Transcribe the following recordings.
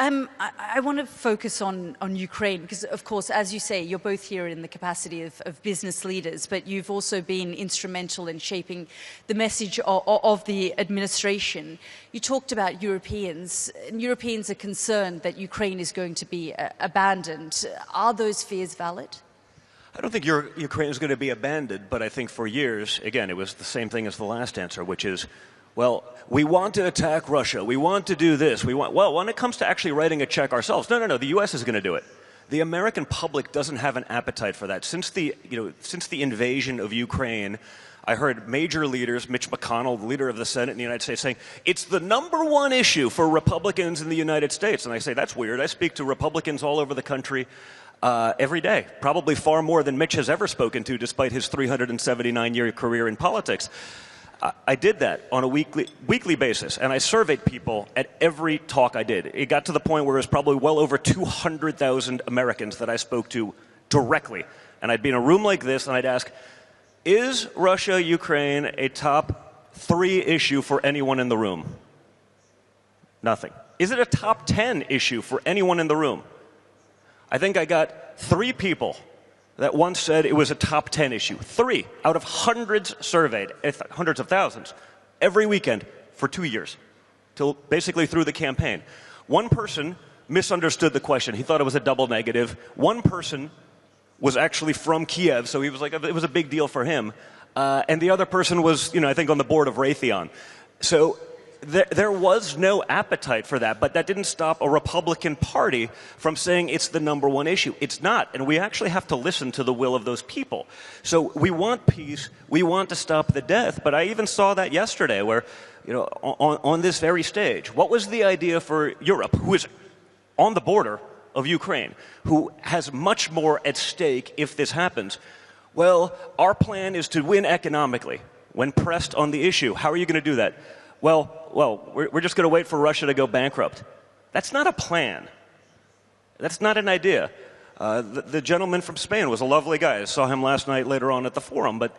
I want to focus on Ukraine because, of course, as you say, you're both here in the capacity of business leaders, but you've also been instrumental in shaping the message of the administration. You talked about Europeans, and Europeans are concerned that Ukraine is going to be abandoned. Are those fears valid? I don't think Ukraine is going to be abandoned, but I think for years, again, it was the same thing as the last answer, which is, well, we want to attack Russia. We want to do this. Well, when it comes to actually writing a check ourselves, no, the U.S. is going to do it. The American public doesn't have an appetite for that. Since the invasion of Ukraine, I heard major leaders, Mitch McConnell, the leader of the Senate in the United States, saying, it's the #1 issue for Republicans in the United States. And I say, that's weird. I speak to Republicans all over the country every day, probably far more than Mitch has ever spoken to, despite his 379-year career in politics. I did that on a weekly basis, and I surveyed people at every talk I did. It got to the point where it was probably well over 200,000 Americans that I spoke to directly. And I'd be in a room like this, and I'd ask, is Russia-Ukraine a top 3 issue for anyone in the room? Nothing. Is it a top 10 issue for anyone in the room? I think I got 3 people that once said it was a top 10 issue. 3 out of hundreds surveyed, hundreds of thousands, every weekend for 2 years, till basically through the campaign. One person misunderstood the question. He thought it was a double negative. One person was actually from Kyiv, so he was like, it was a big deal for him. And the other person was, I think on the board of Raytheon. So there was no appetite for that, but that didn't stop a Republican Party from saying it's the #1 issue. It's not, and we actually have to listen to the will of those people. So we want peace, we want to stop the death, but I even saw that yesterday where, on this very stage, what was the idea for Europe, who is on the border of Ukraine, who has much more at stake if this happens? Well, our plan is to win economically when pressed on the issue. How are you going to do that? Well, we're just going to wait for Russia to go bankrupt. That's not a plan. That's not an idea. The gentleman from Spain was a lovely guy. I saw him last night later on at the Forum, but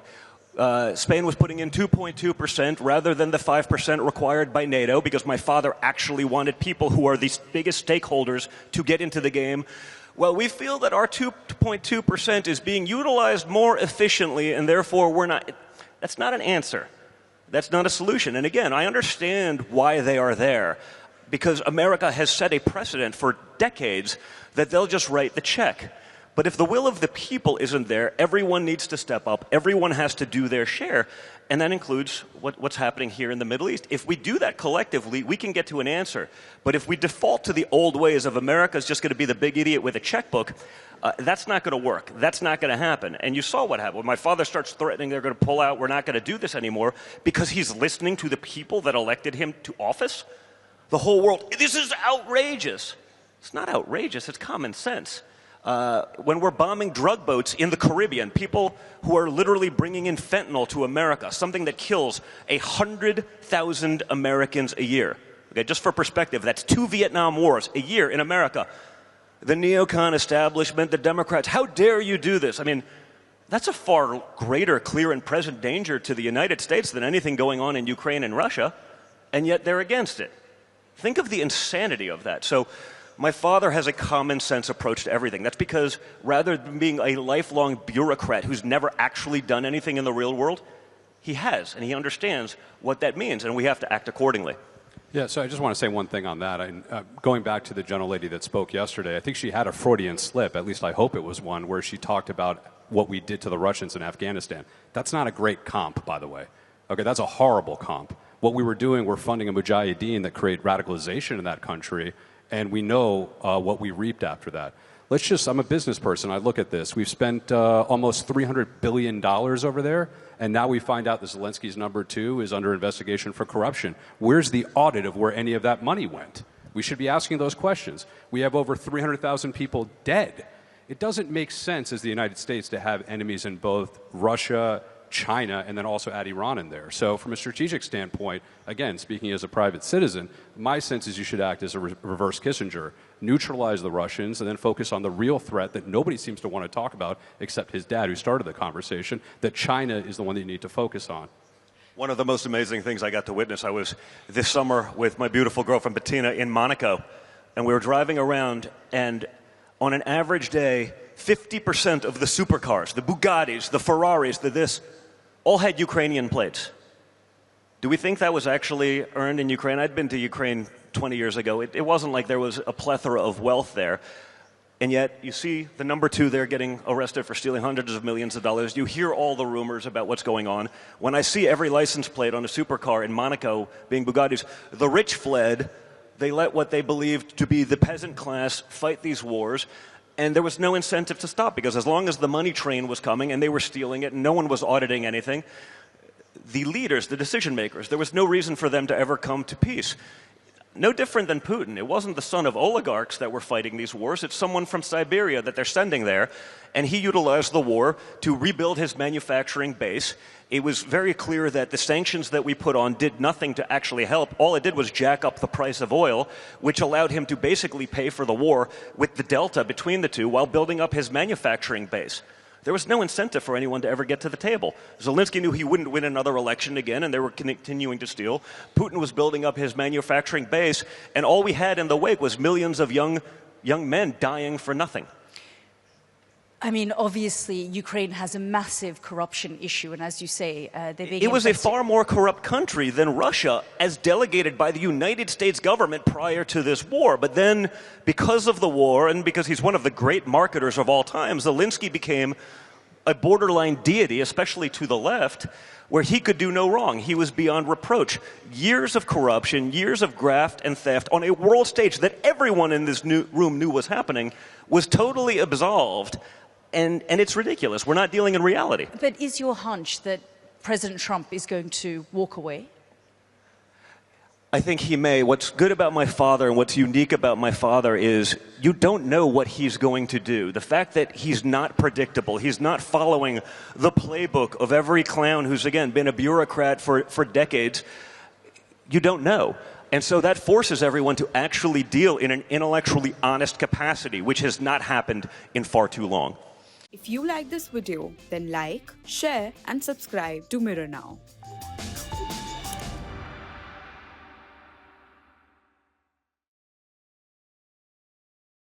Spain was putting in 2.2% rather than the 5% required by NATO because my father actually wanted people who are the biggest stakeholders to get into the game. Well, we feel that our 2.2% is being utilized more efficiently, and therefore we're not. That's not an answer. That's not a solution. And again, I understand why they are there, because America has set a precedent for decades that they'll just write the check. But if the will of the people isn't there, everyone needs to step up. Everyone has to do their share. And that includes what's happening here in the Middle East. If we do that collectively, we can get to an answer. But if we default to the old ways of America's just going to be the big idiot with a checkbook, that's not going to work. That's not going to happen. And you saw what happened. When my father starts threatening they're going to pull out, we're not going to do this anymore, because he's listening to the people that elected him to office, the whole world, this is outrageous. It's not outrageous. It's common sense. When we're bombing drug boats in the Caribbean, people who are literally bringing in fentanyl to America, something that kills 100,000 Americans a year. Okay, just for perspective, that's 2 Vietnam Wars a year in America. The neocon establishment, the Democrats, how dare you do this? I mean, that's a far greater, clear and present danger to the United States than anything going on in Ukraine and Russia, and yet they're against it. Think of the insanity of that. So my father has a common sense approach to everything. That's because rather than being a lifelong bureaucrat who's never actually done anything in the real world, he has, and he understands what that means, and we have to act accordingly. Yeah, so I just want to say one thing on that. Going back to the gentlelady that spoke yesterday, I think she had a Freudian slip, at least I hope it was one, where she talked about what we did to the Russians in Afghanistan. That's not a great comp, by the way. Okay, that's a horrible comp. What we were doing, we're funding a mujahideen that create radicalization in that country, and we know what we reaped after that. I'm a business person, I look at this. We've spent almost $300 billion over there, and now we find out that Zelensky's #2 is under investigation for corruption. Where's the audit of where any of that money went? We should be asking those questions. We have over 300,000 people dead. It doesn't make sense as the United States to have enemies in both Russia, China, and then also add Iran in there. So from a strategic standpoint, again, speaking as a private citizen, my sense is you should act as a reverse Kissinger, neutralize the Russians, and then focus on the real threat that nobody seems to want to talk about except his dad, who started the conversation, that China is the one that you need to focus on. One of the most amazing things I got to witness, I was this summer with my beautiful girlfriend Bettina in Monaco. and we were driving around, and on an average day, 50% of the supercars, the Bugattis, the Ferraris, the this, all had Ukrainian plates. Do we think that was actually earned in Ukraine? I'd been to Ukraine 20 years ago. It wasn't like there was a plethora of wealth there. And yet, you see the number two there getting arrested for stealing hundreds of millions of dollars. You hear all the rumors about what's going on. When I see every license plate on a supercar in Monaco being Bugattis, the rich fled. They let what they believed to be the peasant class fight these wars. And there was no incentive to stop, because as long as the money train was coming and they were stealing it and no one was auditing anything, the leaders, the decision makers, there was no reason for them to ever come to peace. No different than Putin. It wasn't the son of oligarchs that were fighting these wars. It's someone from Siberia that they're sending there. And he utilized the war to rebuild his manufacturing base. It was very clear that the sanctions that we put on did nothing to actually help. All it did was jack up the price of oil, which allowed him to basically pay for the war with the delta between the two while building up his manufacturing base. There was no incentive for anyone to ever get to the table. Zelensky knew he wouldn't win another election again, and they were continuing to steal. Putin was building up his manufacturing base, and all we had in the wake was millions of young men dying for nothing. I mean, obviously, Ukraine has a massive corruption issue, and as you say, it was a far more corrupt country than Russia, as delegated by the United States government prior to this war. But then, because of the war, and because he's one of the great marketers of all time, Zelensky became a borderline deity, especially to the left, where he could do no wrong. He was beyond reproach. Years of corruption, years of graft and theft on a world stage that everyone in this room knew was happening, was totally absolved. And it's ridiculous. We're not dealing in reality. But is your hunch that President Trump is going to walk away? I think he may. What's good about my father and what's unique about my father is you don't know what he's going to do. The fact that he's not predictable, he's not following the playbook of every clown who's, again, been a bureaucrat for decades, you don't know. And so that forces everyone to actually deal in an intellectually honest capacity, which has not happened in far too long. If you like this video, then like, share and subscribe to Mirror Now.